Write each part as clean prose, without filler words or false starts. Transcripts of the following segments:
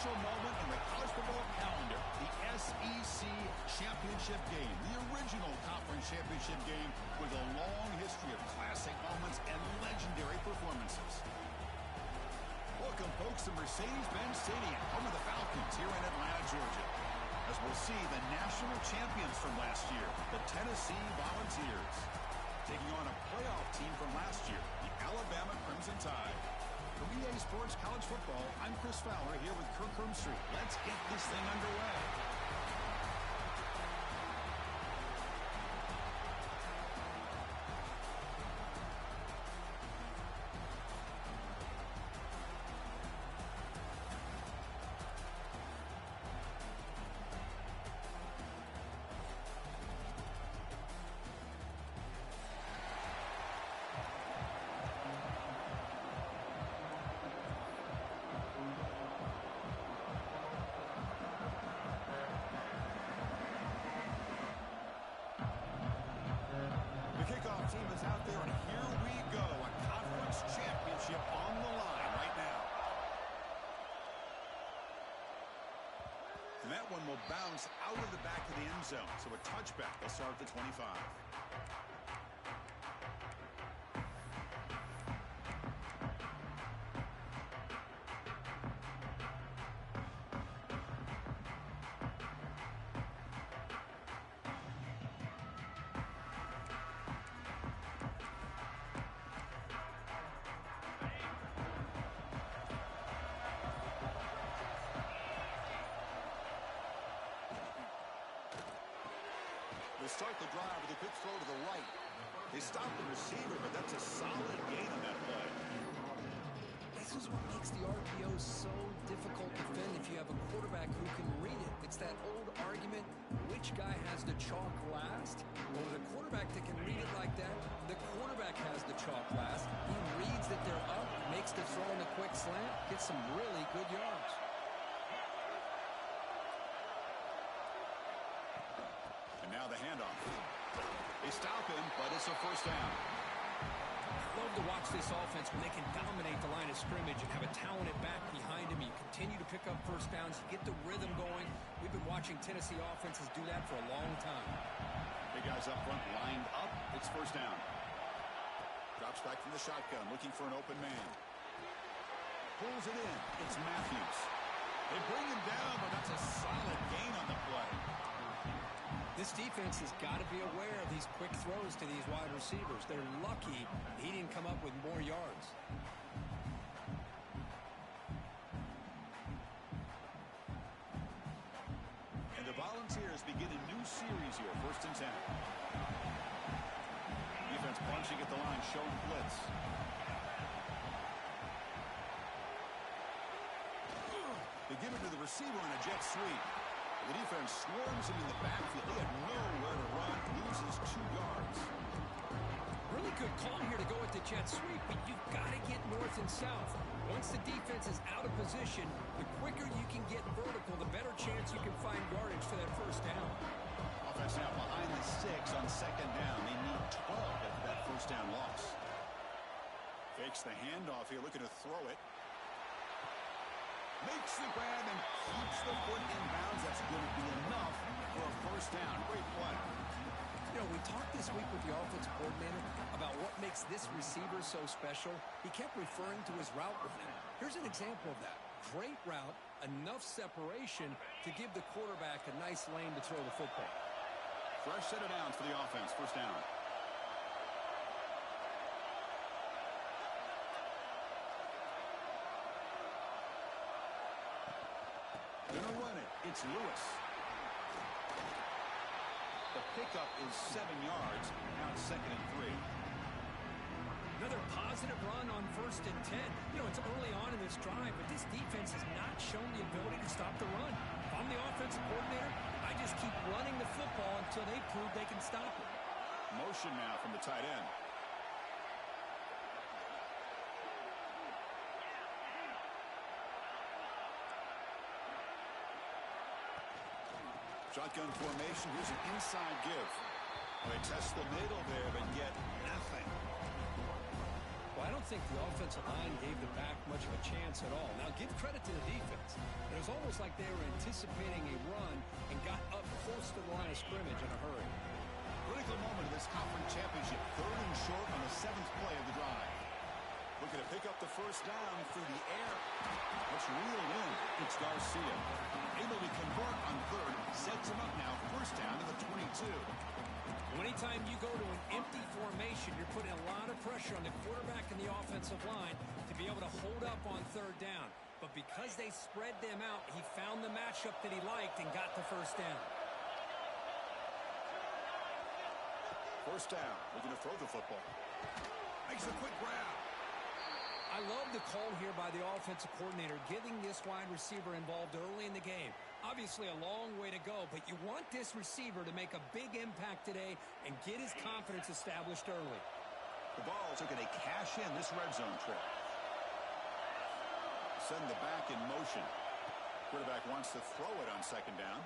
crucial moment in the college football calendar, the SEC Championship game, the original conference championship game with a long history of classic moments and legendary performances. Welcome, folks, to Mercedes-Benz Stadium, home of the Falcons here in Atlanta, Georgia. As we'll see the national champions from last year, the Tennessee Volunteers, taking on a playoff team from last year, the Alabama Crimson Tide. From EA Sports College Football, I'm Chris Fowler here with Kirk Herbstreit. Let's get this thing underway. Team is out there, and here we go. A conference championship on the line right now. And that one will bounce out of the back of the end zone. So a touchback. They'll start at the 25. They start the drive with a quick throw to the right. They stop the receiver, but that's a solid gain on that play. This is what makes the RPO so difficult to defend if you have a quarterback who can read it. It's that old argument, which guy has the chalk last? Well, with a quarterback that can read it like that, the quarterback has the chalk last. He reads that they're up, makes the throw in a quick slant, gets some really good yards. Now the handoff. They stop him, but it's a first down. I love to watch this offense when they can dominate the line of scrimmage and have a talented back behind him. You continue to pick up first downs. You get the rhythm going. We've been watching Tennessee offenses do that for a long time. Big guys up front lined up. It's first down. Drops back from the shotgun, looking for an open man. Pulls it in. It's Matthews. They bring him down, but that's a solid gain on the play. This defense has got to be aware of these quick throws to these wide receivers. They're lucky he didn't come up with more yards. And the Volunteers begin a new series here, 1st and 10. Defense punching at the line, showing blitz. They give it to the receiver on a jet sweep. The defense swarms him in the backfield. He had nowhere to run, loses 2 yards. Really good call here to go with the jet sweep, but you've got to get north and south. Once the defense is out of position, the quicker you can get vertical, the better chance you can find yardage for that first down. Offense now behind the 6 on 2nd down. They need 12 after that first down loss. Fakes the handoff here, looking to throw it. Makes the grab and keeps the foot in bounds. That's going to be enough for a first down. Great play. You know, we talked this week with the offensive coordinator about what makes this receiver so special. He kept referring to his route with him. Here's an example of that. Great route, enough separation to give the quarterback a nice lane to throw the football. Fresh set of downs for the offense. First down. Gonna run it. It's Lewis. The pickup is 7 yards. Now it's 2nd and 3. Another positive run on 1st and 10. You know, it's early on in this drive, but this defense has not shown the ability to stop the run. If I'm the offensive coordinator, I just keep running the football until they prove they can stop it. Motion now from the tight end. Shotgun formation. Here's an inside give. They test the middle there, but get nothing. Well, I don't think the offensive line gave the back much of a chance at all. Now, give credit to the defense. It was almost like they were anticipating a run and got up close to the line of scrimmage in a hurry. Critical moment of this conference championship. 3rd and short on the 7th play of the drive. Looking to pick up the first down through the air. It's reeled in. It's Garcia. Able to convert on 3rd. Sets him up now. First down to the 22. Anytime you go to an empty formation, you're putting a lot of pressure on the quarterback and the offensive line to be able to hold up on 3rd down. But because they spread them out, he found the matchup that he liked and got the first down. First down. Looking to throw the football. Makes a quick grab. I love the call here by the offensive coordinator, getting this wide receiver involved early in the game. Obviously a long way to go, but you want this receiver to make a big impact today and get his confidence established early. The Vols are going to cash in this red zone trip. Send the back in motion. Quarterback wants to throw it on 2nd down.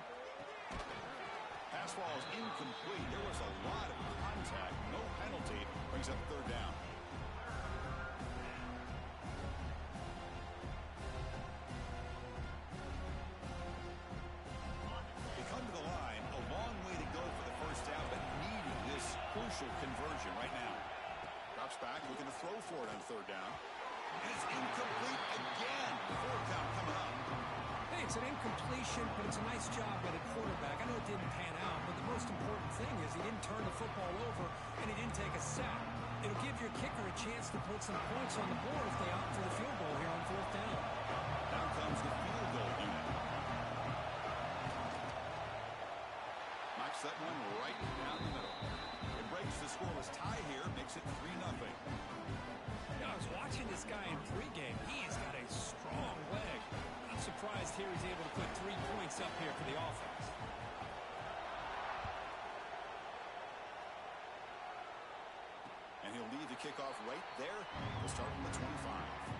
Pass ball is incomplete. There was a lot of contact. No penalty. Brings up 3rd down. Conversion right now. Drops back, looking to throw for it on 3rd down. And it's incomplete again. 4th down coming up. Hey, it's an incompletion, but it's a nice job by the quarterback. I know it didn't pan out, but the most important thing is he didn't turn the football over and he didn't take a sack. It'll give your kicker a chance to put some points on the board if they opt for the field goal here on 4th down. Down comes the field goal unit. Knocks that one right down the middle. Breaks the scoreless tie here, makes it 3-0. Yeah, I was watching this guy in pregame. He's got a strong leg. I'm surprised here he's able to put 3 points up here for the offense. And he'll leave the kickoff right there. We'll start from the 25.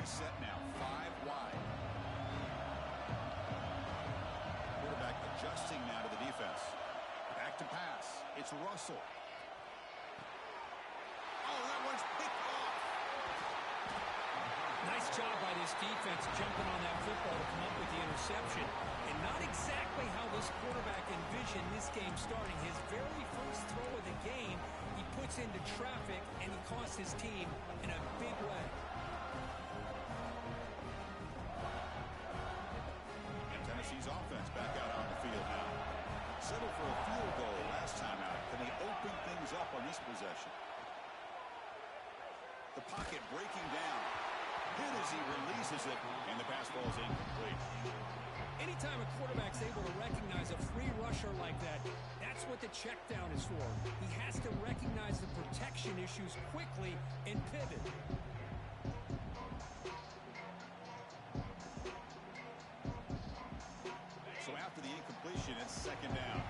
Set now, 5 wide. Quarterback adjusting now to the defense. Back to pass. It's Russell. Oh, that one's picked off. Nice job by this defense jumping on that football to come up with the interception. And not exactly how this quarterback envisioned this game starting. His very first throw of the game, he puts into traffic, and he costs his team in a big way. Tennessee's offense back out on the field now. Settled for a field goal last time out. Can they open things up on this possession? The pocket breaking down. Hit as he releases it, and the pass ball is incomplete. Anytime a quarterback's able to recognize a free rusher like that, that's what the check down is for. He has to recognize the protection issues quickly and pivot. So after the incompletion, it's 2nd down.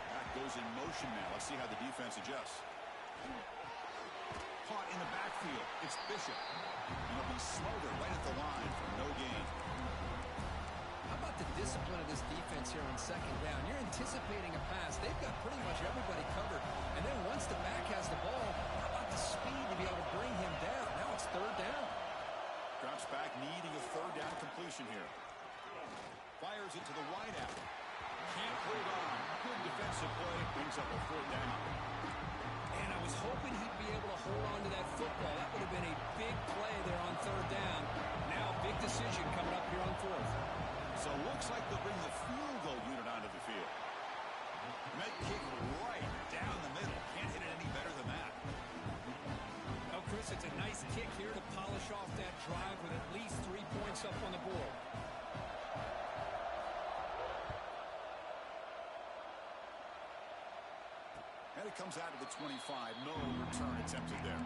Back goes in motion now. Let's see how the defense adjusts. Caught in the backfield. It's Bishop. He'll be smothered right at the line for no gain. How about the discipline of this defense here on 2nd down? You're anticipating a pass. They've got pretty much everybody covered. And then once the back has the ball, how about the speed to be able to bring him down? Now it's 3rd down. Drops back, needing a 3rd down completion here. Fires it to the wideout. Can't hold on. Good defensive play. Brings up a 4th down. And I was hoping he'd be able to hold on to that football. That would have been a big play there on 3rd down. Now big decision coming up here on 4th. So it looks like they'll bring the field goal unit onto the field. Met kick right down the middle. Can't hit it any better than that. Oh, Chris, it's a nice kick here to polish off that drive with at least 3 points up on the board. And it comes out of the 25. No return attempted there.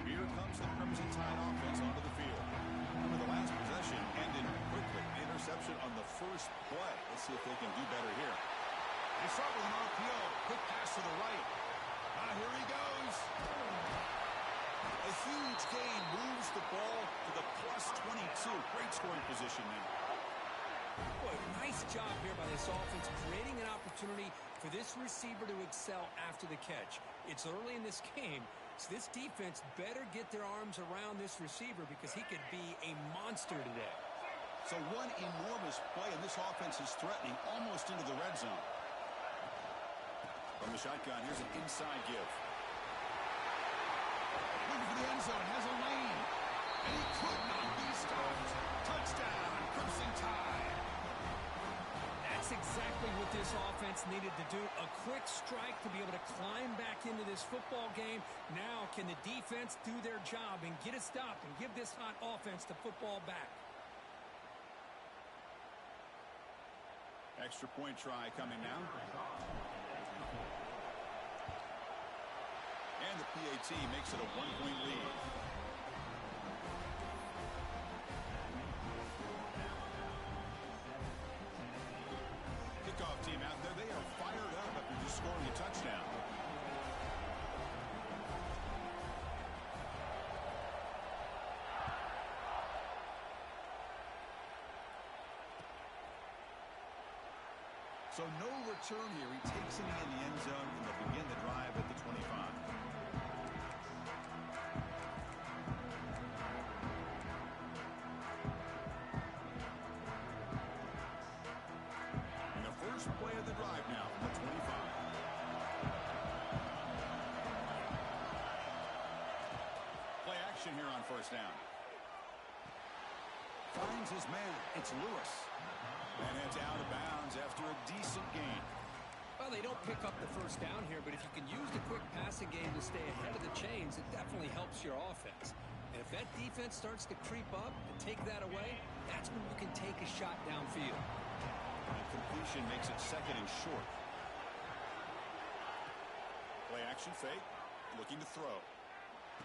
Here comes the Crimson Tide offense onto the field. Remember the last possession, see if they can do better here. They start with an RPO. Quick pass to the right. Here he goes. A huge gain moves the ball to the +22. Great scoring position now. Boy, nice job here by this offense, creating an opportunity for this receiver to excel after the catch. It's early in this game, so this defense better get their arms around this receiver because he could be a monster today. So one enormous play, and this offense is threatening almost into the red zone. From the shotgun, here's an inside give. Looking for the end zone, has a lane. And he could not be stopped. Touchdown, Crimson Tide. That's exactly what this offense needed to do. A quick strike to be able to climb back into this football game. Now can the defense do their job and get a stop and give this hot offense the football back? Extra point try coming now. And the PAT makes it a 1-point lead. Kickoff team out there. They are fired up after just scoring a touchdown. So no return here. He takes it in the end zone, and they'll begin the drive at the 25. And the first play of the drive now from the 25. Play action here on first down. Finds his man. It's Lewis. And it's out of bounds after a decent gain. Well, they don't pick up the first down here, but if you can use the quick passing game to stay ahead of the chains, it definitely helps your offense. And if that defense starts to creep up and take that away, that's when you can take a shot downfield. And completion makes it second and short. Play action fake. Looking to throw.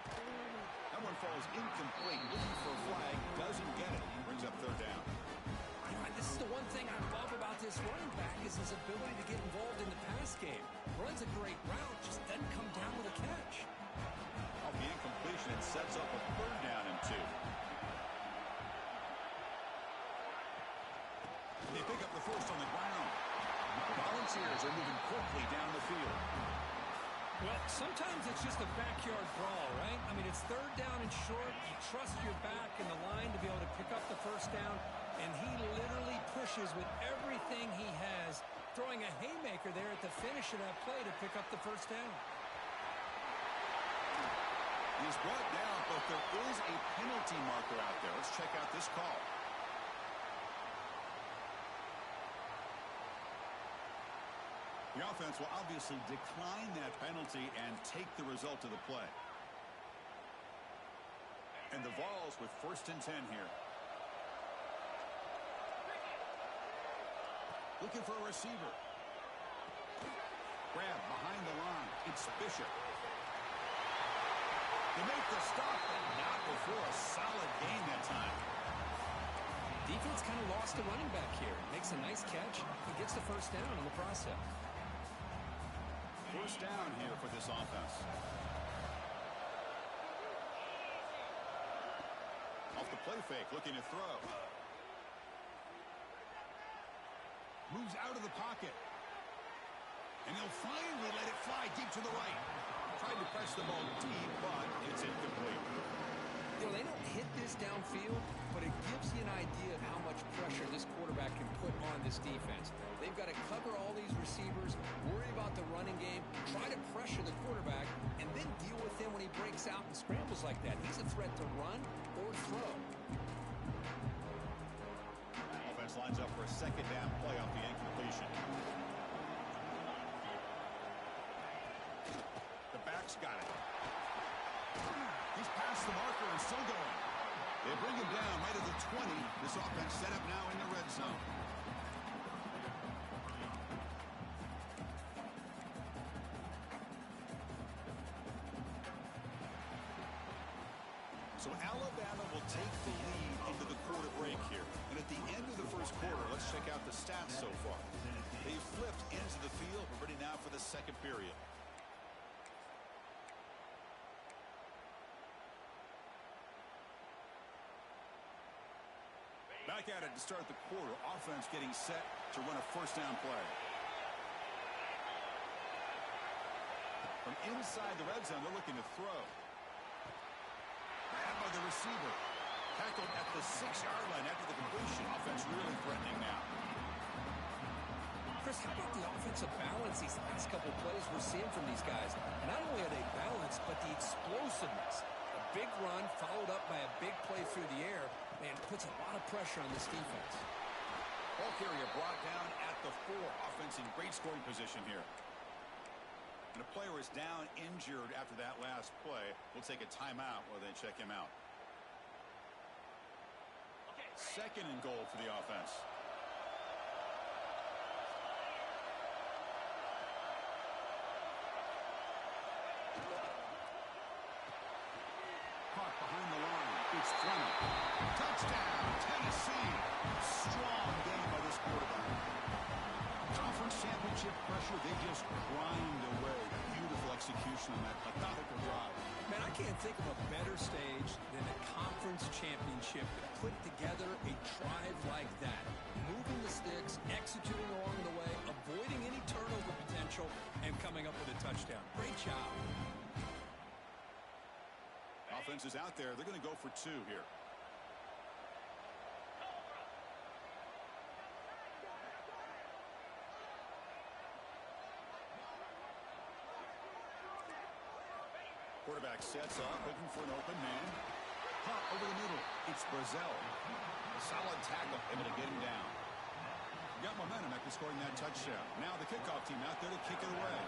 That one falls incomplete. Looking for a flag. Doesn't get it. Brings up third down. This is the one thing I love about this running back is his ability to get involved in the pass game. Runs a great route, just doesn't come down with a catch. Off the incompletion, it sets up a third down and 2. They pick up the first on the ground. The Volunteers are moving quickly down the field. Well, sometimes it's just a backyard brawl, right? I mean, it's third down and short. You trust your back in the line to be able to pick up the first down, and he literally pushes with everything he has, throwing a haymaker there at the finish of that play to pick up the first down. He's brought down, but there is a penalty marker out there. Let's check out this call. The offense will obviously decline that penalty and take the result of the play. And the Vols with first and 10 here. Looking for a receiver. Grab behind the line. It's Bishop. They make the stop, but not before a solid gain that time. Defense kind of lost the running back here. Makes a nice catch. He gets the first down in the process. First down here for this offense. Off the play fake, looking to throw. Moves out of the pocket. And he'll finally let it fly deep to the right. Tried to press the ball deep, but it's incomplete. You know, they don't hit this downfield, but it gives you an idea of how much pressure this quarterback can put on this defense. They've got to cover all these receivers, worry about the running game, try to pressure the quarterback, and then deal with him when he breaks out and scrambles like that. He's a threat to run or throw. Offense lines up for a second down play off the incompletion. The back's got it. He's past the marker and still going. They bring him down right at the 20. This offense set up now in the red zone. So Alabama will take the lead into the quarter break here. And at the end of the first quarter, let's check out the stats so far. field. We're ready now for the second period. Back at it to start the quarter. Offense getting set to run a first down play. From inside the red zone, they're looking to throw. Grabbed by the receiver. Tackled at the 6-yard line after the completion. Offense really threatening now. Chris, how about the offensive balance these last couple plays we're seeing from these guys? Not only are they balanced, but the explosiveness. A big run followed up by a big play through the air. Man, it puts a lot of pressure on this defense. Ball carrier brought down at the 4. Offense in great scoring position here. And a player is down injured after that last play. We'll take a timeout while they check him out. Second and goal for the offense. Caught behind the line. It's Fleming. Touchdown, Tennessee. Strong game by this quarterback. Conference championship pressure, they just grind away. Beautiful execution on that methodical drive. Man, I can't think of a better stage than a conference championship to put together a drive like that. Moving the sticks, executing along the way, avoiding any turnover potential, and coming up with a touchdown. Great job. Offense is out there. They're going to go for 2 here. Quarterback sets up, looking for an open man. Pop over the middle. It's Brazzell. Solid tackle, able to get him down. Got momentum after scoring that touchdown. Now the kickoff team out there to kick it away.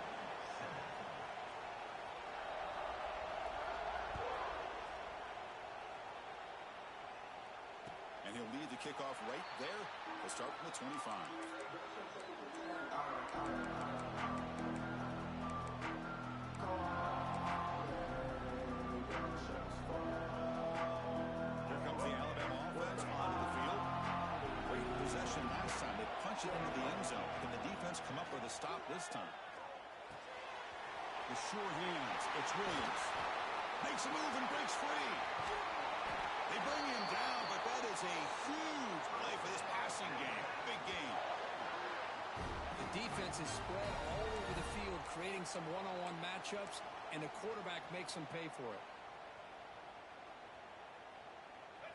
And he'll lead the kickoff right there. He'll start from the 25. Punch it into the end zone. Can the defense come up with a stop this time? The sure hands. It's Williams. Makes a move and breaks free. They bring him down, but that is a huge play for this passing game. Big game. The defense is spread all over the field, creating some one-on-one matchups, and the quarterback makes them pay for it.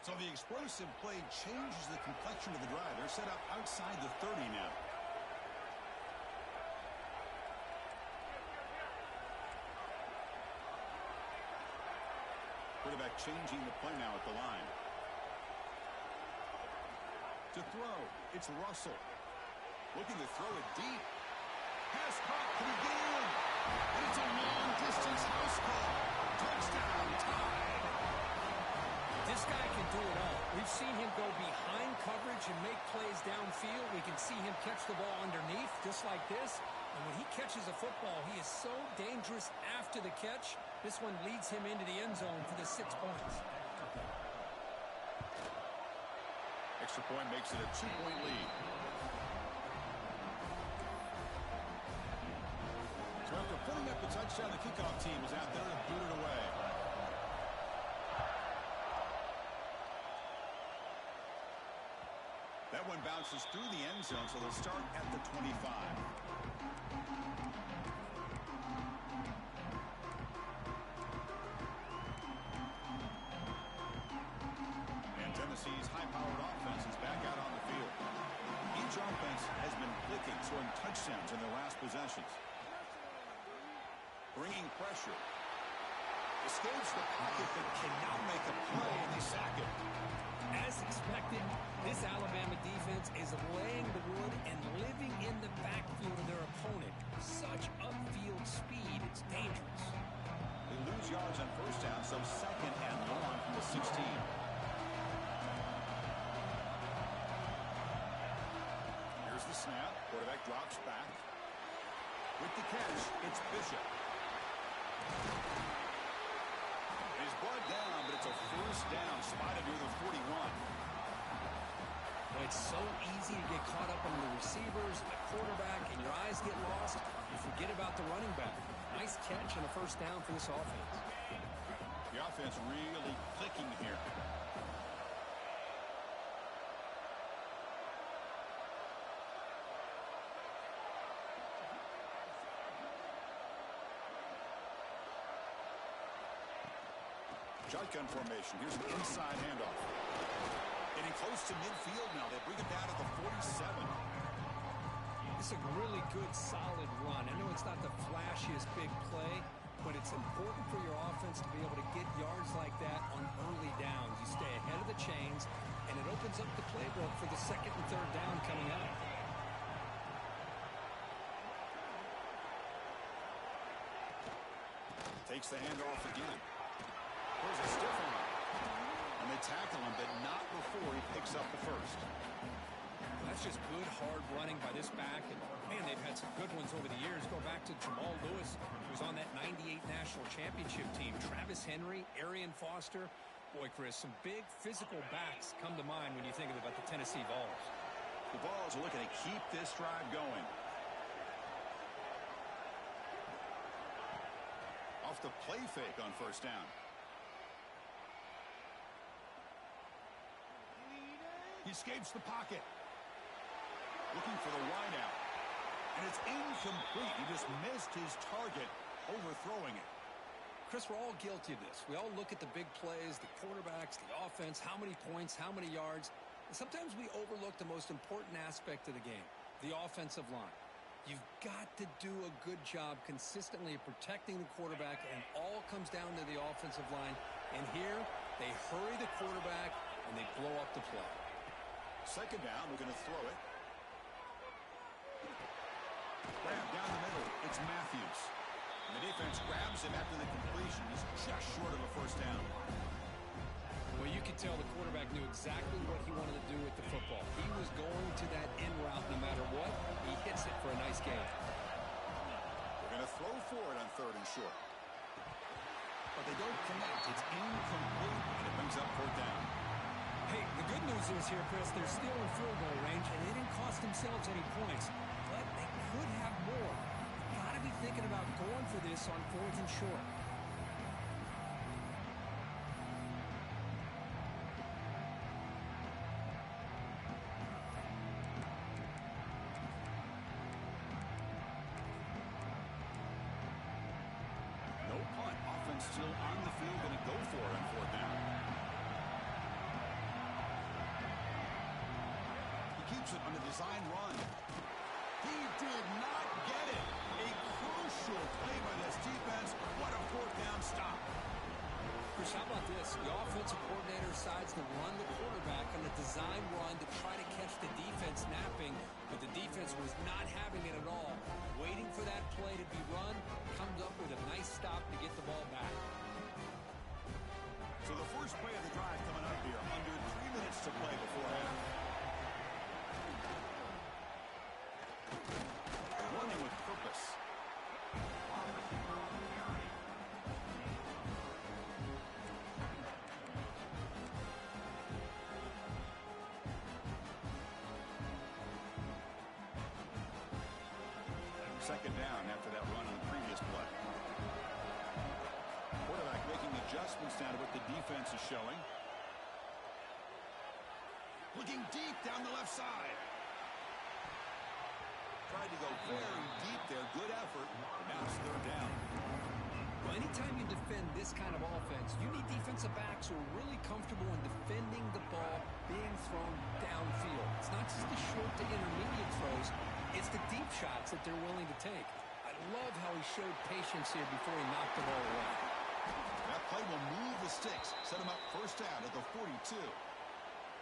So the explosive play changes the complexion of the drive. They're set up outside the 30 now. Quarterback changing the play now at the line. To throw, it's Russell. Looking to throw it deep. Pass caught. Can he get in? And it's a long-distance house call. Touchdown, tie. This guy can do it all. We've seen him go behind coverage and make plays downfield. We can see him catch the ball underneath just like this. And when he catches a football, he is so dangerous after the catch. This one leads him into the end zone for the 6 points. Extra point makes it a 2-point lead. So after putting up the touchdown, the kickoff team was out there to boot it away. That one bounces through the end zone, so they'll start at the 25. And Tennessee's high-powered offense is back out on the field. Each offense has been clicking, scoring touchdowns in their last possessions. Bringing pressure. Escapes the pocket, but cannot make a play, and they sack it. As expected, this Alabama defense is laying the wood and living in the backfield of their opponent. Such upfield speed, it's dangerous. They lose yards on first down, so second and long from the 16. Here's the snap. Quarterback drops back. With the catch, it's Bishop. He's brought down, but it's a first down, spotted near the 41. Boy, It's so easy to get caught up on the receivers, the quarterback, and your eyes get lost. You forget about the running back. Nice catch and a first down for this offense. The offense really clicking here. Shotgun formation. Here's an inside handoff. Getting close to midfield now. They bring it down to the 47. It's a really good, solid run. I know it's not the flashiest big play, but it's important for your offense to be able to get yards like that on early downs. You stay ahead of the chains, and it opens up the playbook for the second and third down coming up. Takes the handoff again. There's a stiff arm. And they tackle him, but not before he picks up the first. That's just good, hard running by this back. And, man, they've had some good ones over the years. Go back to Jamal Lewis, who was on that 98 National Championship team. Travis Henry, Arian Foster. Boy, Chris, some big physical backs come to mind when you think about the Tennessee Vols. The Vols are looking to keep this drive going. Off the play fake on first down. He escapes the pocket. Looking for the wideout. And it's incomplete. He just missed his target, overthrowing it. Chris, we're all guilty of this. We all look at the big plays, the quarterbacks, the offense, how many points, how many yards. And sometimes we overlook the most important aspect of the game, the offensive line. You've got to do a good job consistently of protecting the quarterback, and it all comes down to the offensive line. And here, they hurry the quarterback, and they blow up the play. Second down, we're going to throw it. Grab down the middle. It's Matthews. And the defense grabs him after the completion. He's just short of a first down. Well, you could tell the quarterback knew exactly what he wanted to do with the football. He was going to that in route no matter what. He hits it for a nice gain. We're going to throw for it on third and short. But they don't connect. It's incomplete, and it brings up fourth down. Hey, the good news is here, Chris, they're still in field goal range, and they didn't cost themselves any points. But they could have more. Got to be thinking about going for this on fourth and short. No punt. Offense still on the field, going to go for it on fourth down. Keeps it on a design run. He did not get it. A crucial play by this defense. What a fourth down stop. Chris, how about this? The offensive coordinator decides to run the quarterback on a design run to try to catch the defense napping, but the defense was not having it at all. Waiting for that play to be run, comes up with a nice stop to get the ball back. So the first play of the drive coming up here. Under 3 minutes to play before half. Running with purpose. Second down after that run on the previous play. Quarterback making adjustments now to what the defense is showing. Looking deep down the left side. Tried to go very deep there. Good effort. Now it's third down. Well, anytime you defend this kind of offense, you need defensive backs who are really comfortable in defending the ball being thrown downfield. It's not just the short to intermediate throws. It's the deep shots that they're willing to take. I love how he showed patience here before he knocked the ball away. That play will move the sticks. Set him up first down at the 42.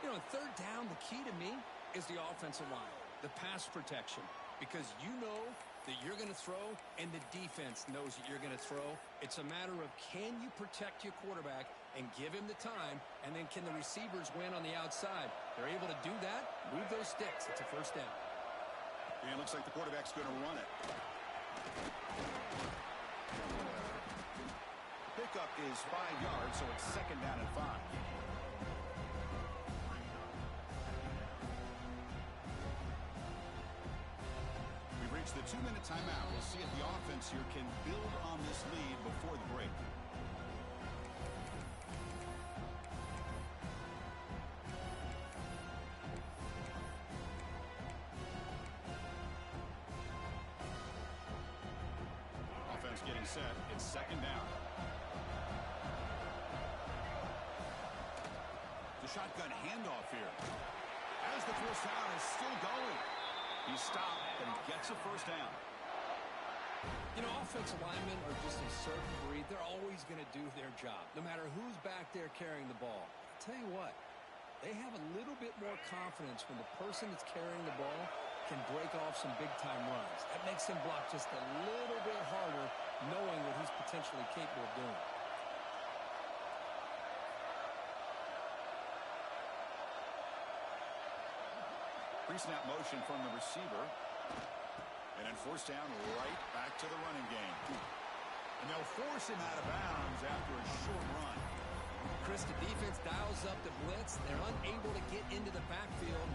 You know, third down, the key to me is the offensive line, the pass protection. Because you know that you're going to throw, and the defense knows that you're going to throw. It's a matter of can you protect your quarterback and give him the time, and then can the receivers win on the outside? They're able to do that, move those sticks. It's a first down. And it looks like the quarterback's going to run it. Pickup is 5 yards, so it's second down and 5. 2-minute timeout. We'll see if the offense here can build on this lead before the break. Offense getting set. It's second down. The shotgun handoff here. As the first down is still going. He stopped, but he gets a first down. You know, offensive linemen are just a certain breed. They're always going to do their job, no matter who's back there carrying the ball. I'll tell you what, they have a little bit more confidence when the person that's carrying the ball can break off some big-time runs. That makes him block just a little bit harder, knowing what he's potentially capable of doing. Pre-snap motion from the receiver. And then forced down right back to the running game. And they'll force him out of bounds after a short run. Chris, the defense dials up the blitz. They're unable to get into the backfield.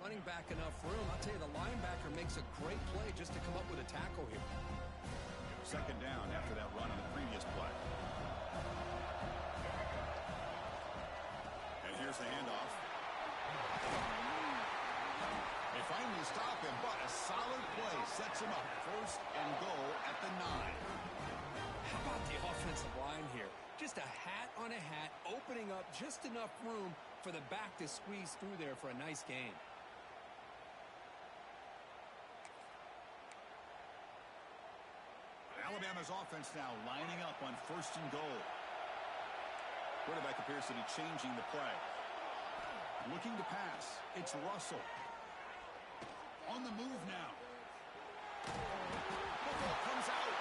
Running back enough room. I'll tell you, the linebacker makes a great play just to come up with a tackle here. Second down after that run on the previous play. And here's the handoff. They finally stop him, but a solid play sets him up. First and goal at the 9. How about the offensive line here? Just a hat on a hat, opening up just enough room for the back to squeeze through there for a nice gain. Alabama's offense now lining up on first and goal. Quarterback appears to be changing the play. Looking to pass. It's Russell. On the move now. Football comes out.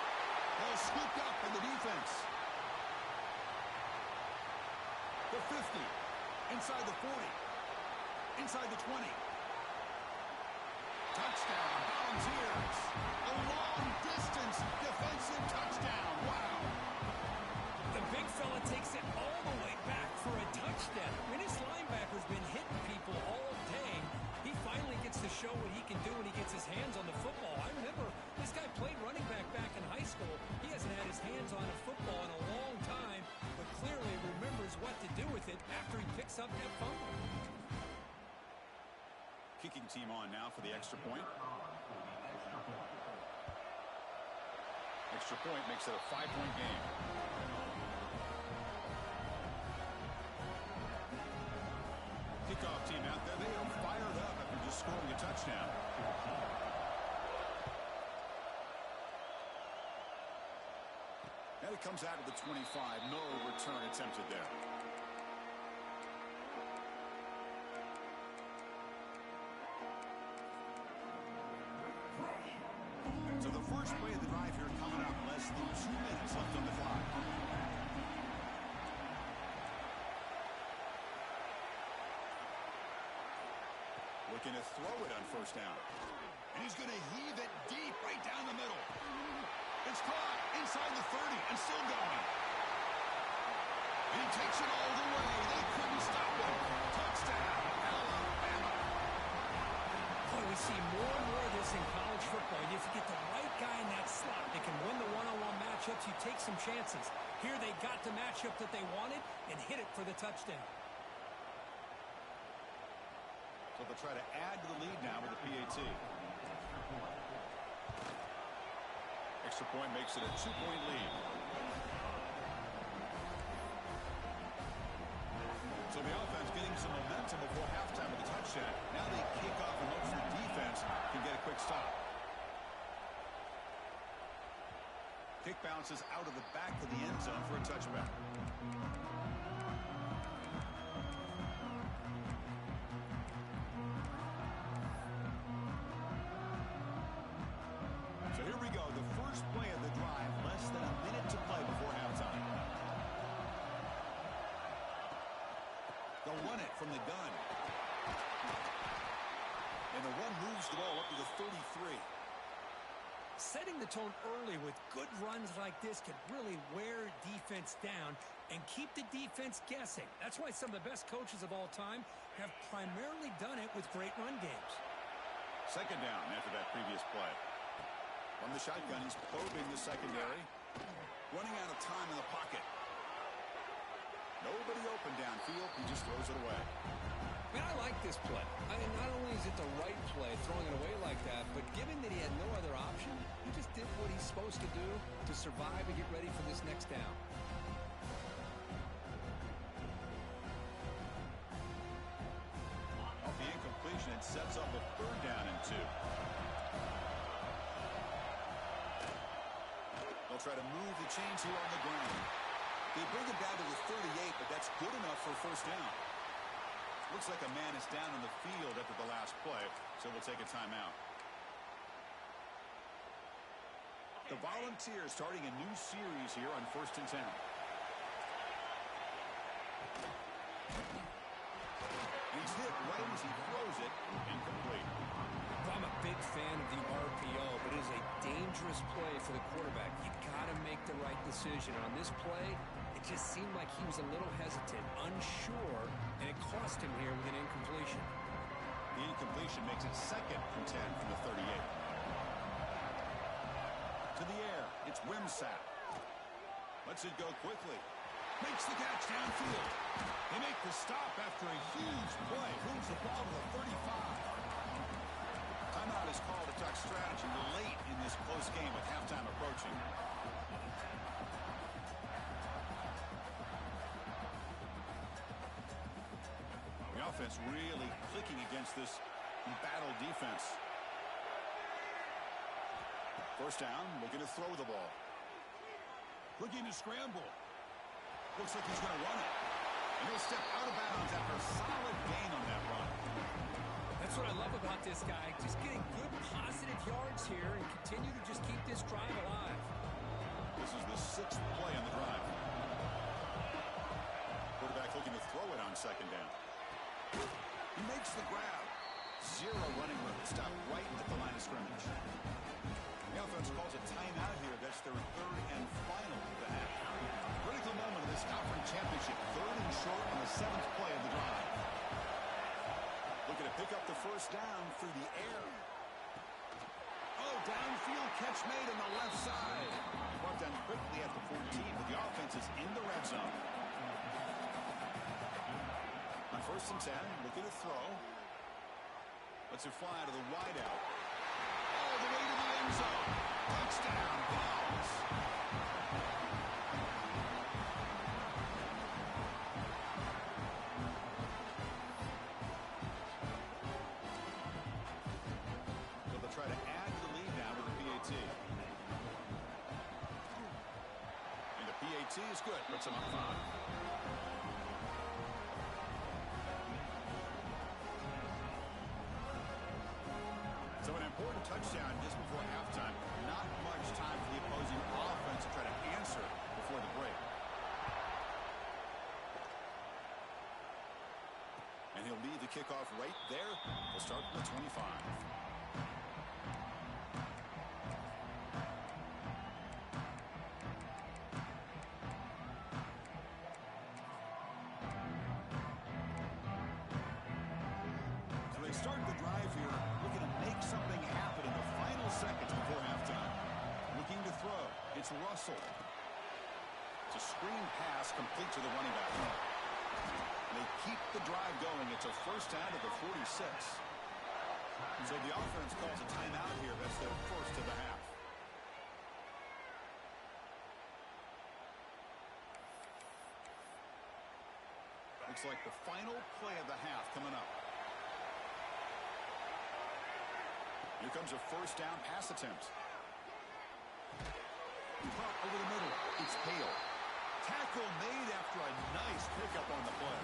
Ball scooped up in the defense. The 50. Inside the 40. Inside the 20. Touchdown, Volunteers. A long-distance defensive touchdown. Wow. The big fella takes it all the way back for a touchdown. I mean, this linebacker's been hitting people all day. He finally gets to show what he can do when he gets his hands on the football. I remember this guy played running back in high school. He hasn't had his hands on a football in a long time, but clearly remembers what to do with it after he picks up that fumble. Kicking team on now for the extra point. Extra point makes it a 5-point game. Kickoff team out there. They are fired up after just scoring a touchdown. And it comes out of the 25. No return attempted there. So the first play of the drive here coming up, less than 2 minutes left on the clock. Looking to throw it on first down. And he's going to heave it deep right down the middle. It's caught inside the 30 and still going. And he takes it all the way. They couldn't stop him. Touchdown, Alabama. Boy, we see more and more of this in college football. If you get the right guy in that slot, they can win the one-on-one matchups. You take some chances. Here they got the matchup that they wanted and hit it for the touchdown. So they'll try to add to the lead now with the PAT. Extra point makes it a 2-point lead. So the offense getting some momentum before halftime with the touchdown. Now they kick off and hope the defense can get a quick stop. Kick bounces out of the back of the end zone for a touchback. So here we go, the first play of the drive, less than a minute to play before halftime. the ball up to the 33. Setting the tone early with good runs like this can really wear defense down and keep the defense guessing. That's why some of the best coaches of all time have primarily done it with great run games. Second down after that previous play. From the shotgun, he's probing the secondary. Running out of time in the pocket. Nobody open downfield. He just throws it away. Man, I like this play. I mean, not only is it the right play, throwing it away like that, but given that he had no other option, he just did what he's supposed to do to survive and get ready for this next down. Off the incompletion, it sets up a third down and 2. They'll try to move the chains here on the ground. They bring him down to the 38, but that's good enough for a first down. Looks like a man is down on the field after the last play, so we'll take a timeout. The Volunteers starting a new series here on 1st and 10. He's hit right as he throws it, incomplete. I'm a big fan of the RPO, but it is a dangerous play for the quarterback. You got to make the right decision. On this play, it just seemed like he was a little hesitant, unsure, and it cost him here with an incompletion. The incompletion makes it 2nd and 10 from the 38. To the air, it's Wimsatt. Lets it go quickly. Makes the catch downfield. They make the stop after a huge play. Moves the ball to the 35. Timeout is called to talk strategy late in this close game with halftime approaching. The offense really clicking against this embattled defense. First down, looking to throw the ball. Looking to scramble. Looks like he's going to run it. And he'll step out of bounds after a solid gain on that run. That's what I love about this guy. Just getting good positive yards here and continue to just keep this drive alive. This is the 6th play on the drive. Quarterback looking to throw it on 2nd down. He makes the grab. 0 running room. Stop right at the line of scrimmage. The offense calls a timeout here. That's their 3rd and final of the half. Critical moment of this conference championship. 3rd and short on the 7th play of the drive. Looking to pick up the first down through the air. Oh, downfield catch made on the left side. Brought down quickly at the 14, but the offense is in the red zone. On 1st and 10, looking to throw. Lets it fly to the wideout. All the way to the end zone. Touchdown, Vols. So they'll try to add to the lead now with the PAT. And the PAT is good. Puts them up 5. So an important touchdown just before halftime. Not much time for the opposing offense to try to answer before the break. And he'll leave the kickoff right there. We'll start from the 25. So they started the drive here looking to make something happen in the final seconds before halftime. Looking to throw. It's Russell. It's a screen pass complete to the running back. They keep the drive going. It's a first down to the 46. So the offense calls a timeout here. That's their first of the half. Looks like the final play of the half coming up. Here comes a first down pass attempt. Pop over the middle. It's Hale. Tackle made after a nice pickup on the play.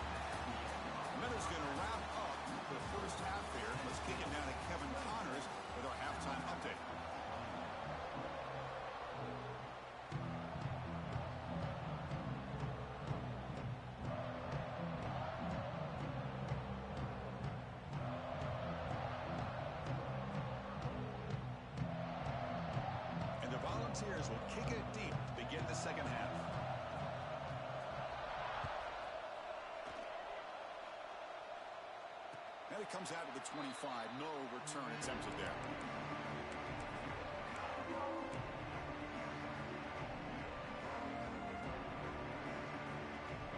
Miller's going to wrap up the first half here. Let's kick it down to Kevin Connors with our halftime update. offense here as we'll kick it deep to begin the second half. And it comes out to the 25. No return attempted there.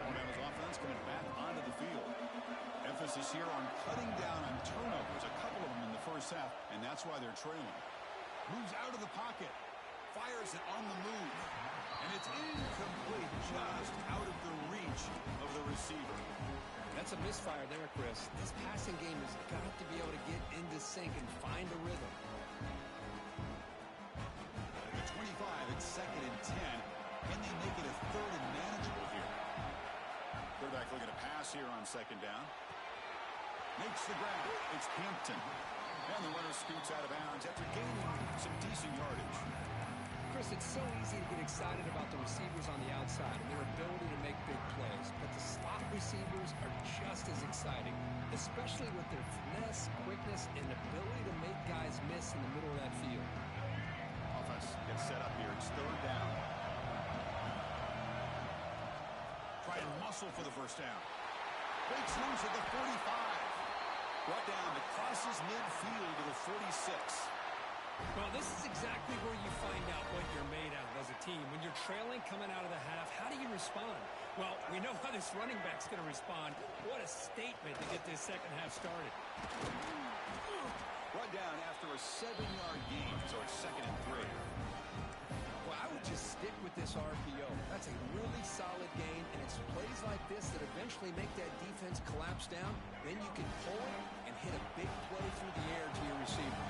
Alabama's offense coming back onto the field. Emphasis here on cutting down on turnovers, a couple of them in the first half, and that's why they're trailing. Moves out of the pocket, fires it on the move, and it's incomplete, just out of the reach of the receiver. That's a misfire there, Chris. This passing game has got to be able to get into sync and find a rhythm. The 25, it's 2nd and 10. Can they make it a 3rd and manageable here? Quarterback looking to pass here on 2nd down. Makes the grab. It's Hampton. And the runner scoots out of bounds after gaining some decent yardage. Chris, it's so easy to get excited about the receivers on the outside and their ability to make big plays, but the slot receivers are just as exciting, especially with their finesse, quickness, and ability to make guys miss in the middle of that field. Offense gets set up here. It's 3rd down. Try and muscle for the first down. Breaks loose at the 45. Brought down that crosses midfield to the 46. Well, this is exactly where you find out what you're made out of as a team. When you're trailing coming out of the half, how do you respond? Well, we know how this running back's going to respond. What a statement to get this second half started. Brought down after a 7-yard gain, so it's 2nd and 3. Well, I would just stick with this RPO. That's a really solid gain, and it's plays like this that eventually make that defense collapse down. Then you can pull it and hit a big play through the air to your receiver.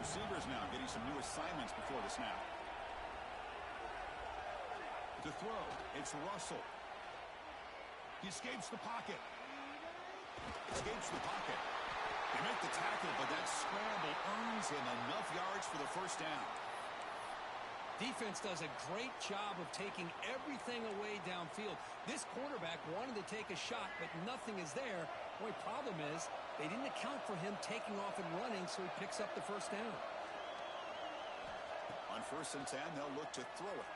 Receivers now getting some new assignments before the snap. To throw, it's Russell. He escapes the pocket. Escapes the pocket. They make the tackle, but that scramble earns him enough yards for the first down. Defense does a great job of taking everything away downfield. This quarterback wanted to take a shot, but nothing is there. The only problem is they didn't account for him taking off and running, so he picks up the first down. On 1st and 10, they'll look to throw it.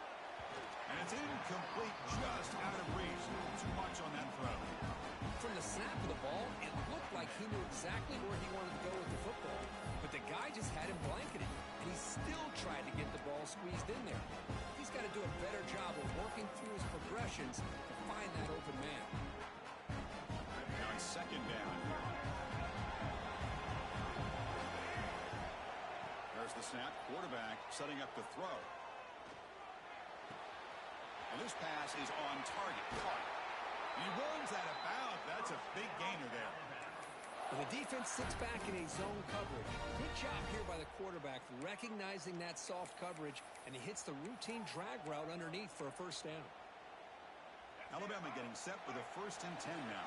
And it's incomplete, just out of reach. Too much on that throw. From the snap of the ball, it looked like he knew exactly where he wanted to go with the football. But the guy just had him blanketed, and he still tried to get the ball squeezed in there. He's got to do a better job of working through his progressions to find that open man. Now it's 2nd down. There's the snap. Quarterback setting up to throw. And this pass is on target. Caught. He runs out of bounds. That's a big gainer there. Well, the defense sits back in a zone coverage. Good job here by the quarterback recognizing that soft coverage, and he hits the routine drag route underneath for a first down. Alabama getting set for the 1st and 10 now.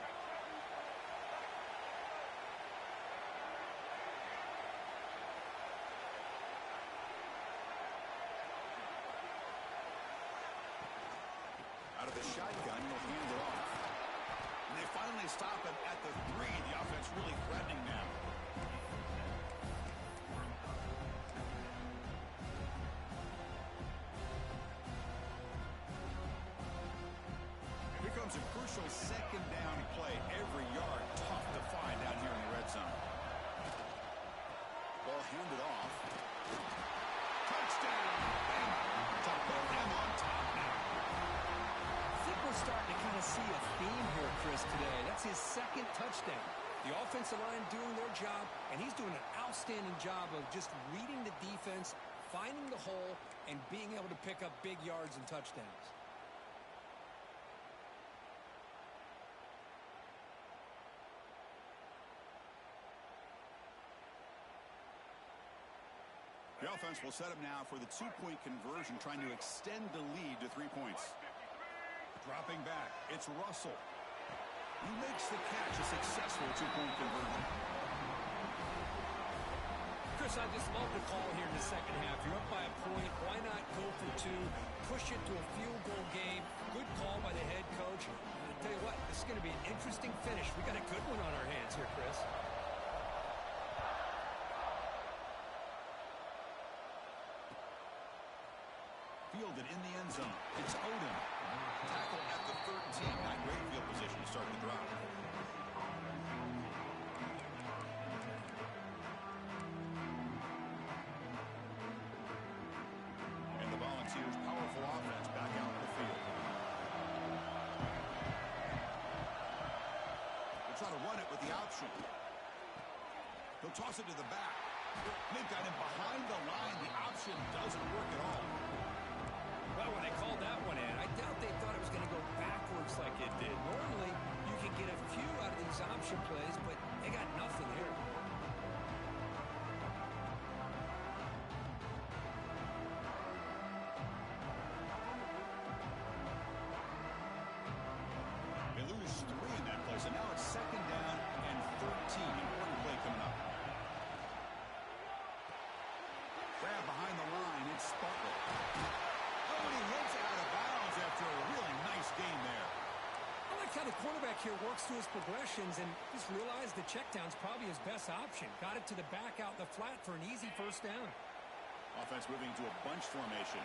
Out of the shotgun, he'll hand it off. And they finally stop him at the 3. The offense really threatening now. Here comes a crucial 2nd down play. Every yard tough to find down here in the red zone. Ball handed off. Touchdown! And to put them on top now. I think we're starting to kind of see a theme here, Chris, today. That's his 2nd touchdown. The offensive line doing their job, and he's doing an outstanding job of just reading the defense, finding the hole, and being able to pick up big yards and touchdowns. The offense will set up now for the 2-point conversion, trying to extend the lead to 3 points. Dropping back, it's Russell. He makes the catch, a successful 2-point conversion. Chris, I just love the call here in the second half. You're up by a point. Why not go for 2? Push it to a field goal game. Good call by the head coach. I'll tell you what, this is going to be an interesting finish. We got a good one on our hands here, Chris. fielded in the end zone. It's Odom. Tackle at the 13. Not great field position to start the drive. And the Volunteers' powerful offense back out in the field. They'll try to run it with the option. He'll toss it to the back. They've got him behind the line. The option doesn't work at all. Well, when they called that one in, I doubt they thought it was going to go backwards like it did. Normally, you can get a few out of these option plays, but they got nothing here. They lose 3 in that play, so now it's 2nd down and 13. Important play coming up. Grab behind the line. It's Butler. Oh, and he hits out of bounds after a really nice game there. I like how the quarterback here works through his progressions and just realized the check down's probably his best option. Got it to the back out in the flat for an easy first down. Offense moving to a bunch formation.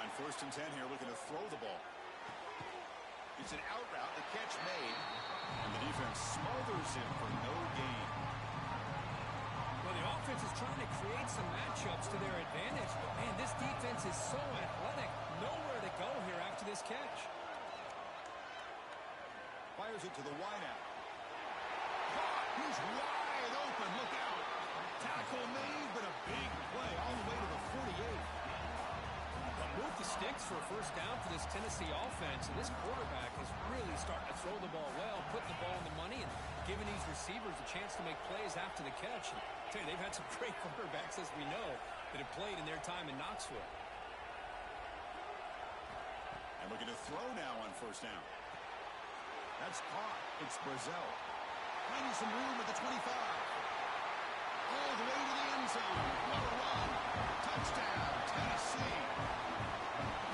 On 1st and 10 here, looking to throw the ball. It's an out route, the catch made, and the defense smothers him for no gain. Well, the offense is trying to create some matchups to their advantage, but man, this defense is so athletic. Nowhere to go here after this catch. Fires it to the wideout. Caught! He's wide open. Look out! Tackle made, but a big play all the way to the 48. Move the sticks for a first down for this Tennessee offense, and this quarterback is really starting to throw the ball well, putting the ball in the money, and giving these receivers a chance to make plays after the catch. And I tell you, they've had some great quarterbacks, as we know, that have played in their time in Knoxville. And looking to throw now on 1st down. That's caught. It's Brazzell. Finding some room at the 25. All the way to the end zone. What a run. Touchdown, Tennessee.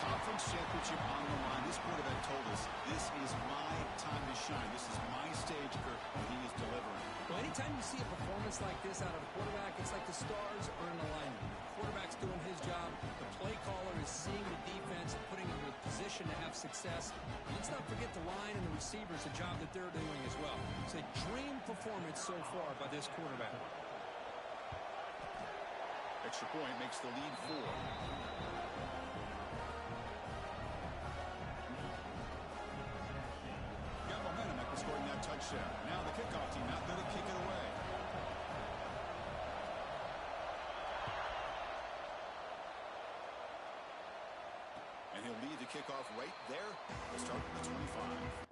Conference championship on the line. This quarterback told us, this is my time to shine. This is my stage, Kirk, and he is delivering. Well, anytime you see a performance like this out of a quarterback, it's like the stars are in alignment. The quarterback's doing his job. The play caller is seeing the defense and putting them in a position to have success. Let's not forget the line and the receivers, the job that they're doing as well. It's a dream performance so far by this quarterback. Extra point makes the lead 4. Got momentum after scoring that touchdown. Now the kickoff team out there to kick it away. And he'll lead the kickoff right there. We'll start with the 25.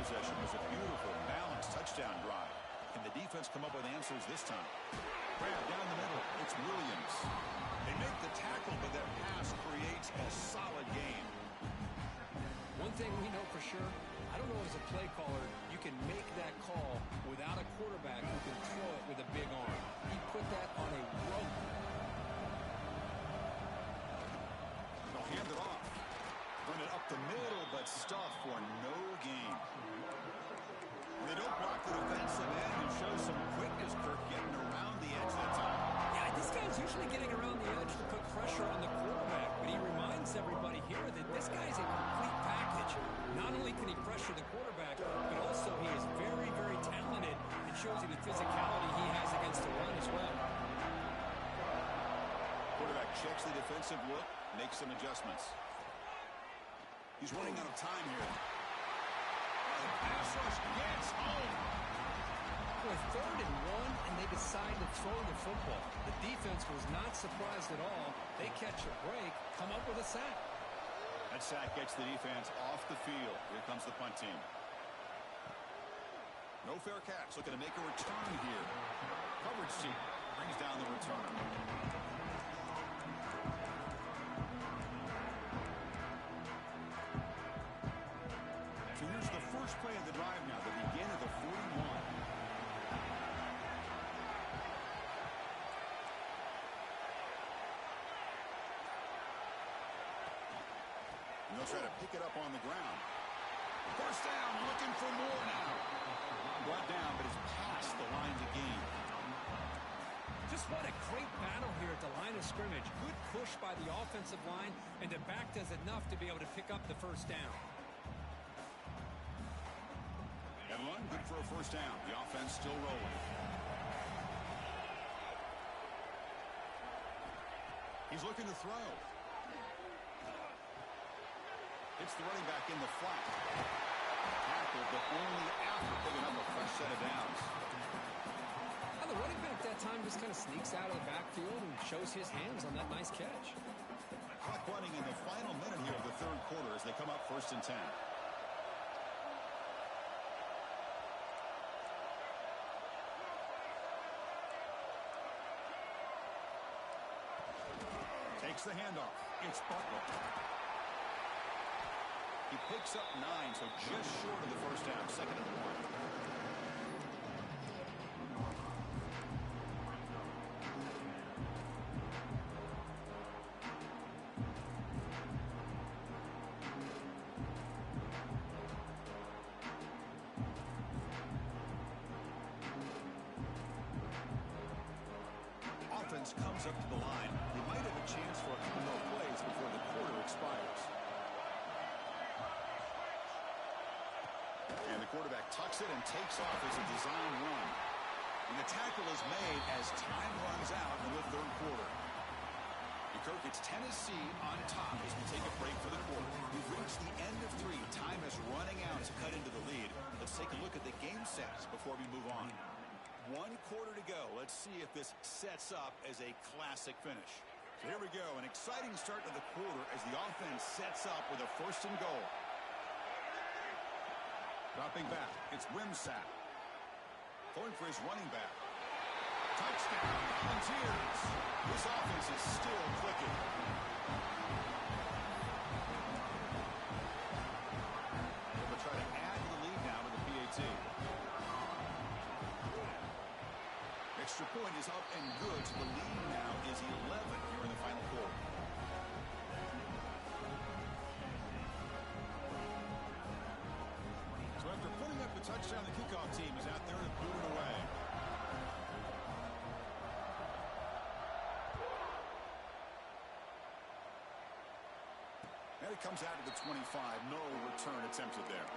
Possession was a beautiful, balanced touchdown drive. Can the defense come up with answers this time? Grab down the middle. It's Williams. They make the tackle, but that pass creates a solid gain. One thing we know for sure, I don't know as a play caller, you can make that call without a quarterback who can throw it with a big arm. He put that on a rope. They'll hand it off. Run it up the middle, but stuff for no gain. They don't block the defensive end and show some quickness, Kirk, getting around the edge that time. Yeah, this guy's usually getting around the edge to put pressure on the quarterback, but he reminds everybody here that this guy's a complete package. Not only can he pressure the quarterback, but also he is very, very talented and shows you the physicality he has against the run as well. Quarterback checks the defensive look, makes some adjustments. He's running out of time here. The pass rush gets home. With 3rd and 1, and they decide to throw the football. The defense was not surprised at all. They catch a break, come up with a sack. That sack gets the defense off the field. Here comes the punt team. No fair catch. Looking to make a return here. Coverage team brings down the return. So here's the first play of the drive now. The begin of the 41. And they'll try to pick it up on the ground. First down, looking for more now. Brought down, but it's past the line to gain. Just what a great battle here at the line of scrimmage. Good push by the offensive line, and the back does enough to be able to pick up the first down. That run, good for a first down. The offense still rolling. He's looking to throw. It's the running back in the flat. Tackle, but only after picking up a fresh set of downs. Well, the running back that time just kind of sneaks out of the backfield and shows his hands on that nice catch. Clock running in the final minute here of the 3rd quarter as they come up 1st and 10. Takes the handoff. It's Butler. He picks up 9, so just short of the first down, 2nd and 1. Offense comes up to the line. They might have a chance for a couple more plays before the quarter expires. And the quarterback tucks it and takes off as a design run. And the tackle is made as time runs out in the 3rd quarter. And Kirk, it's Tennessee on top as we take a break for the quarter. We've reached the end of 3. Time is running out to cut into the lead. Let's take a look at the game sets before we move on. 1 quarter to go. Let's see if this sets up as a classic finish. So here we go. An exciting start to the quarter as the offense sets up with a 1st and goal. Dropping back, it's Wimsatt. Going for his running back. Touchdown, Volunteers. This offense is still clicking. They'll try to add to the lead now with the PAT. Extra point is up and good. So the lead now is 11 here in the final quarter. So after putting up the touchdown, the kickoff team is out there to boot it away. And it comes out to the 25. No return attempted there.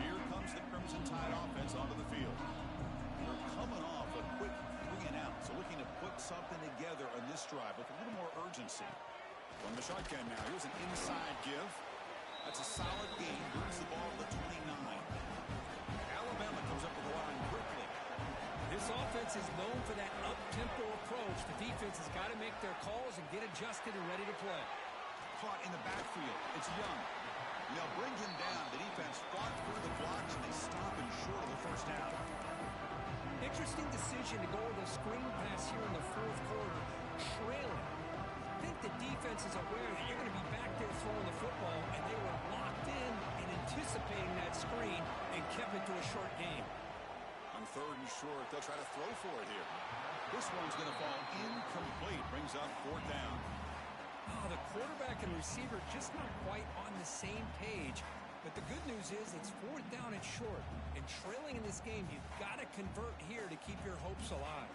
Here comes the Crimson Tide offense onto the field. They're coming off a quick 3 and out, so looking to put something together on this drive with a little more urgency. From the shotgun now, here's an inside give. That's a solid gain. Moves the ball to the 29. Alabama comes up with the line quickly. This offense is known for that up-tempo approach. The defense has got to make their calls and get adjusted and ready to play. Caught in the backfield. It's Young. And they'll bring him down. The defense fought through the blocks, and they stop him short of the first down. Interesting decision to go with a screen pass here in the 4th quarter, trailing. I think the defense is aware that you're going to be back there throwing the football, and they were locked in and anticipating that screen and kept it to a short game. On 3rd and short, they'll try to throw for it here. This one's going to fall incomplete. Brings up 4th down. Oh, the quarterback and receiver just not quite on the same page. But the good news is it's 4th down and short. And trailing in this game, you've got to convert here to keep your hopes alive.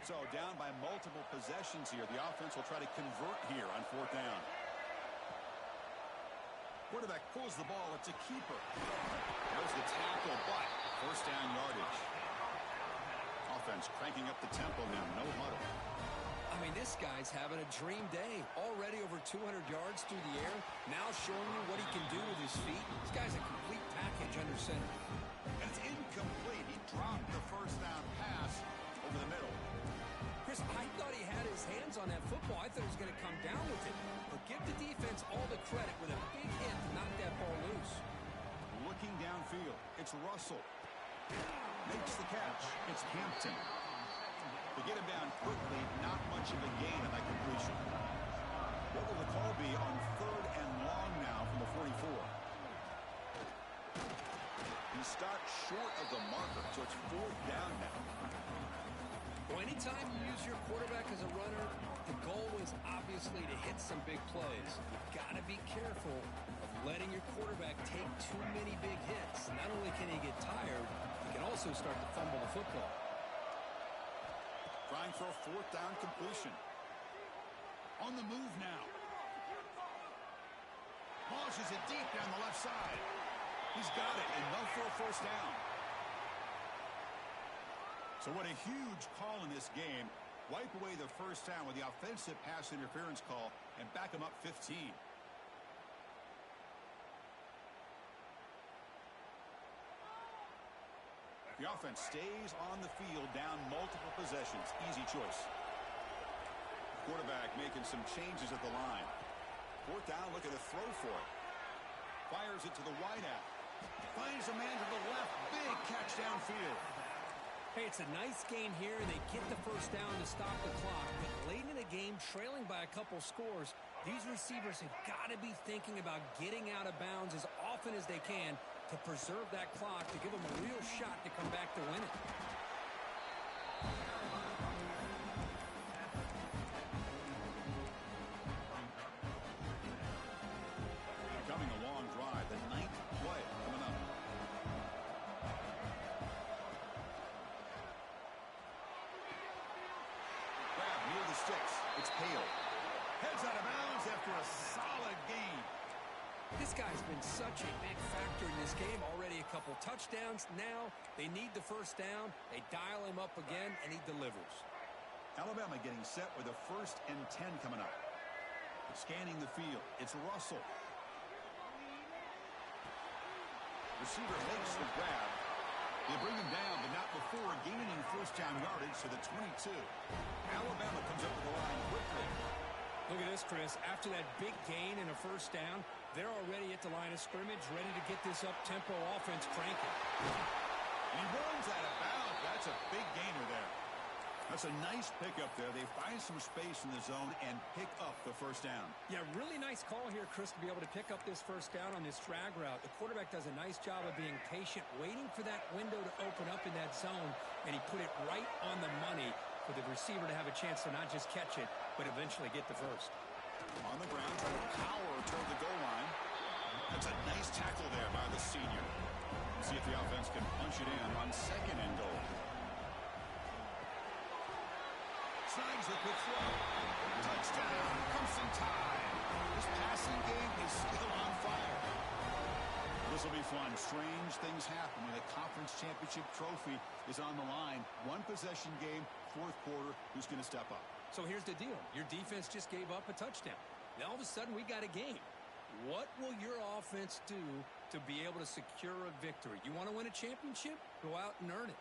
So down by multiple possessions here. The offense will try to convert here on 4th down. Quarterback pulls the ball. It's a keeper. There's the tackle, but 1st down yardage. Offense cranking up the tempo now. No huddle. I mean, this guy's having a dream day. Already over 200 yards through the air. Now showing you what he can do with his feet. This guy's a complete package under center. And it's incomplete. He dropped the 1st down pass over the middle. Chris, I thought he had his hands on that football. I thought he was going to come down with it. But give the defense all the credit with a big hit to knock that ball loose. Looking downfield. It's Russell. Makes the catch. It's Hampton. They get him down quickly. Not much of a gain on that completion. What will the call be on 3rd and long now from the 44? He stopped short of the marker, so it's 4th down now. Well, anytime you use your quarterback as a runner, the goal is obviously to hit some big plays. You've got to be careful of letting your quarterback take too many big hits. Not only can he get tired, he can also start to fumble the football. Trying for a 4th down completion. On the move now. Launches it deep down the left side. He's got it, enough for a 1st down. So what a huge call in this game. Wipe away the 1st down with the offensive pass interference call and back him up 15. The offense stays on the field, down multiple possessions. Easy choice. Quarterback making some changes at the line. 4th down, look at a throw for it. Fires it to the wideout. Finds a man to the left. Big catch downfield. Hey, it's a nice game here. They get the 1st down to stop the clock. But late in the game, trailing by a couple scores, these receivers have got to be thinking about getting out of bounds as often as they can to preserve that clock, to give them a real shot to come back to win it. Becoming a long drive, the 9th play coming up. Grab near the sticks. It's Hale. Heads out of bounds after a solid gain. This guy's been such a big factor in this game. Already a couple touchdowns. Now they need the 1st down. They dial him up again, and he delivers. Alabama getting set with a 1st and 10 coming up. Scanning the field. It's Russell. Receiver makes the grab. They bring him down, but not before gaining 1st down yardage to the 22. Alabama comes up with the line quickly. Look at this, Chris. After that big gain and a 1st down, they're already at the line of scrimmage, ready to get this up-tempo offense cranking. And he runs out of bounds. That's a big gainer there. That's a nice pickup there. They find some space in the zone and pick up the 1st down. Yeah, really nice call here, Chris, to be able to pick up this 1st down on this drag route. The quarterback does a nice job of being patient, waiting for that window to open up in that zone, and he put it right on the money for the receiver to have a chance to not just catch it, but eventually get the 1st. On the ground, trying to power toward the goal line. That's a nice tackle there by the senior. See if the offense can punch it in on 2nd and goal. Snags the quick throw. Touchdown, Crimson Tide. This passing game is still on fire. This will be fun. Strange things happen when the conference championship trophy is on the line. One possession game, 4th quarter. Who's going to step up? So here's the deal. Your defense just gave up a touchdown. Now all of a sudden we got a game. What will your offense do to be able to secure a victory? You want to win a championship? Go out and earn it.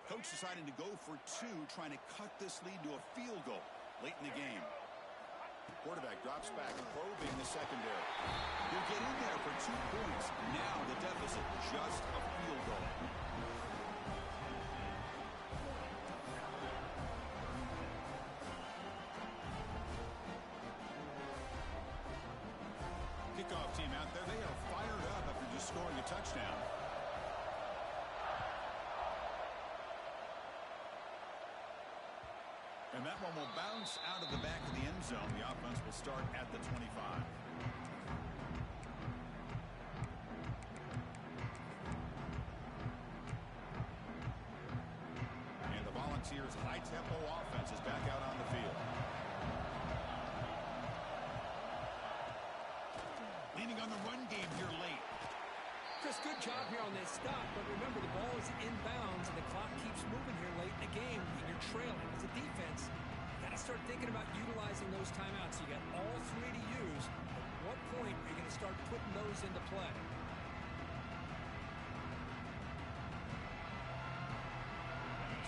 Coach deciding to go for 2, trying to cut this lead to a field goal late in the game. Quarterback drops back, probing the secondary. He'll get in there for 2 points. Now the deficit, just a field goal. Kickoff team out there, they are fired up after just scoring a touchdown. And that one will bounce out of the back of the end zone. The offense will start at the 25. And the Volunteers' high-tempo offense is back out on the field. Leaning on the run game here late. Chris, good job here on this stop, but remember the ball is inbounds and the clock keeps moving here late in the game and you're trailing. As a defense, you got to start thinking about utilizing those timeouts. You got all three to use. At what point are you going to start putting those into play?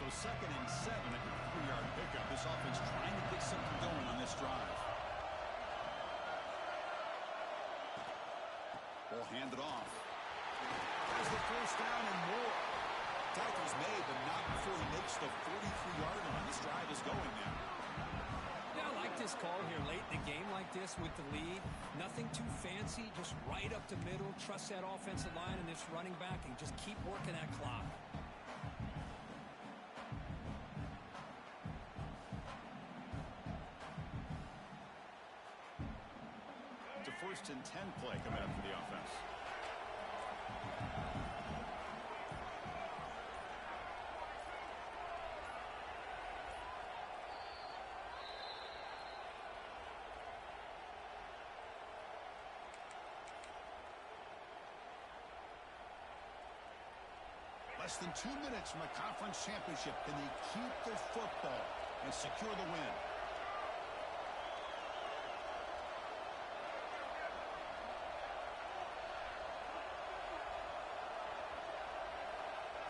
So 2nd and 7 at the 3-yard pickup. This offense trying to get something going on this drive. Ball handed off. Has the first down and more. Tackle's made, but not before he makes the 43-yard line. This drive is going now. Yeah, I like this call here late in the game like this with the lead. Nothing too fancy, just right up the middle. Trust that offensive line and this running back and just keep working that clock. It's a 1st and 10 play coming up for the offense. Less than 2 minutes from a conference championship. Can they keep the football and secure the win?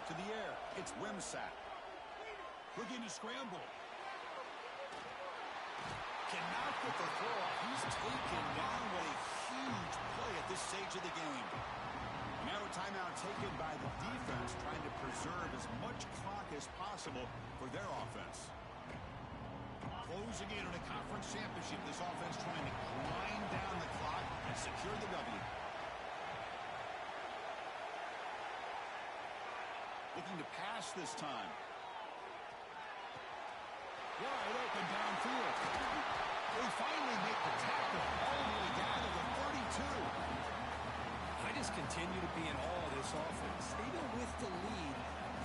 To the air, it's Wimsatt. Looking to scramble. Cannot get the throw off. He's taken down. What a huge play at this stage of the game. Now a timeout taken by the defense, trying to preserve as much clock as possible for their offense. Closing in on a conference championship, this offense trying to grind down the clock and secure the W. Looking to pass this time. Wide open downfield. They finally make the tackle all the way down to the 32. I just continue to be in awe of this offense. Even with the lead,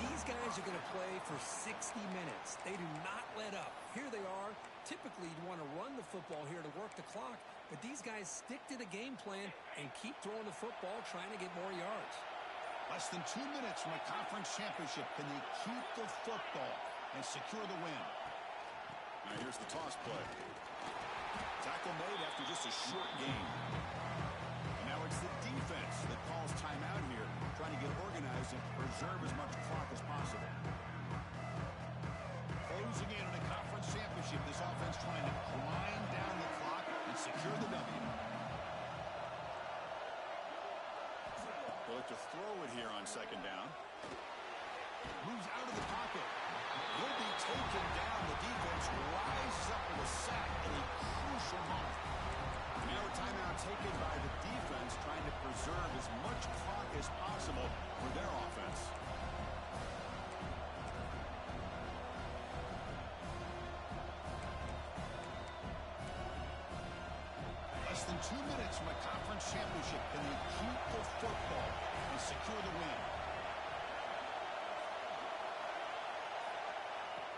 these guys are going to play for 60 minutes. They do not let up. Here they are. Typically, you want to run the football here to work the clock, but these guys stick to the game plan and keep throwing the football, trying to get more yards. Less than 2 minutes from a conference championship. Can they keep the football and secure the win? Now here's the toss play. Tackle made after just a short game. And now it's the defense that calls timeout here, trying to get organized and preserve as much clock as possible. Closing in on a conference championship, this offense trying to grind down the clock and secure the W. They'll look to throw it here on 2nd down. Moves out of the pocket. Will be taken down. The defense rises up with a sack in a crucial moment. And now a timeout taken by the defense, trying to preserve as much clock as possible for their offense. Less than 2 minutes from a conference championship. Can they keep the football and secure the win?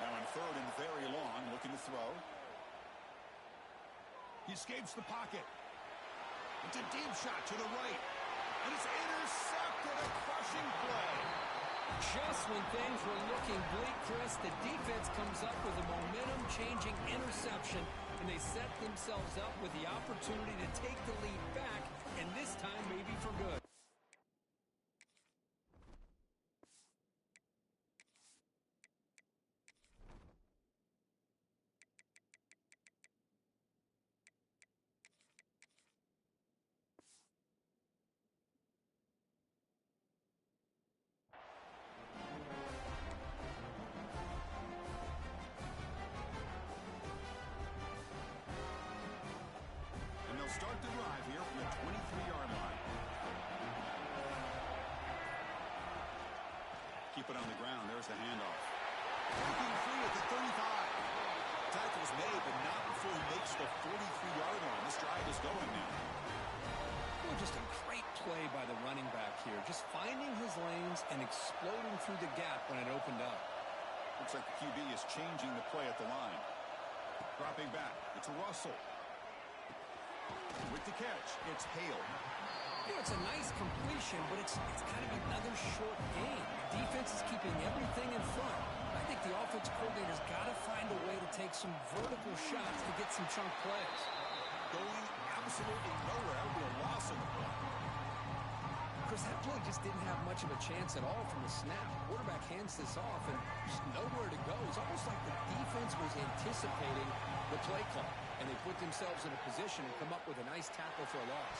Now in 3rd and very long, looking to throw. He escapes the pocket. It's a deep shot to the right. And it's intercepted. A crushing play. Just when things were looking bleak, Chris, the defense comes up with a momentum-changing interception, and they set themselves up with the opportunity to take the lead back, and this time maybe for good. And they'll start the drive here from the keep it on the ground. There's the handoff. Breaking free at the 35. Tackle's made, but not before he makes the 43-yard line. This drive is going now. Well, just a great play by the running back here. Just finding his lanes and exploding through the gap when it opened up. Looks like the QB is changing the play at the line. Dropping back. It's Russell. With the catch, it's Hale. You know, it's a nice completion, but it's kind of another short game. The defense is keeping everything in front. I think the offense coordinator's got to find a way to take some vertical shots to get some chunk plays. Going absolutely nowhere. That would be a loss in the play. Chris, that play just didn't have much of a chance at all from the snap. Quarterback hands this off and just nowhere to go. It's almost like the defense was anticipating the play call, and they put themselves in a position and come up with a nice tackle for a loss.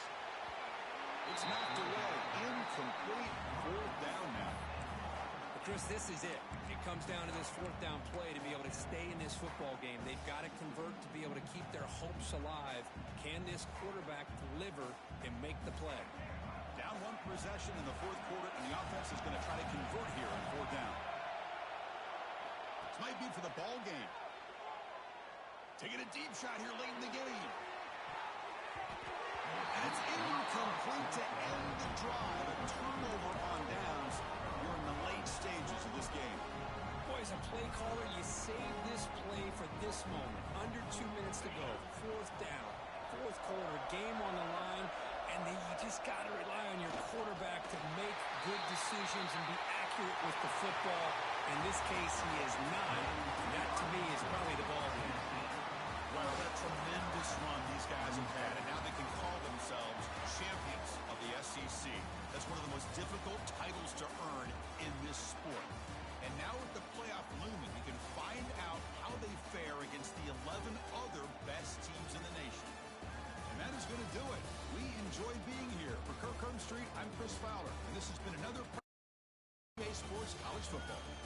It's knocked away. Incomplete. Fourth down now. But Chris, this is it. It comes down to this fourth down play to be able to stay in this football game. They've got to convert to be able to keep their hopes alive. Can this quarterback deliver and make the play? Down one possession in the fourth quarter, and the offense is going to try to convert here on fourth down. This might be for the ball game. Taking a deep shot here late in the game. And it's incomplete to end the drive. A turnover on downs. You're in the late stages of this game. Boy, as a play caller, you save this play for this moment. Under 2 minutes to go. Fourth down. Fourth quarter. Game on the line. And then you just got to rely on your quarterback to make good decisions and be accurate with the football. In this case, he is not. And that, to me, is probably the ball game. Well, what a tremendous run these guys have had, and now they can call themselves champions of the SEC. That's one of the most difficult titles to earn in this sport. And now with the playoff looming, you can find out how they fare against the 11 other best teams in the nation. And that is going to do it. We enjoy being here. For Kirk Herbstreit, I'm Chris Fowler, and this has been another Sports College Football.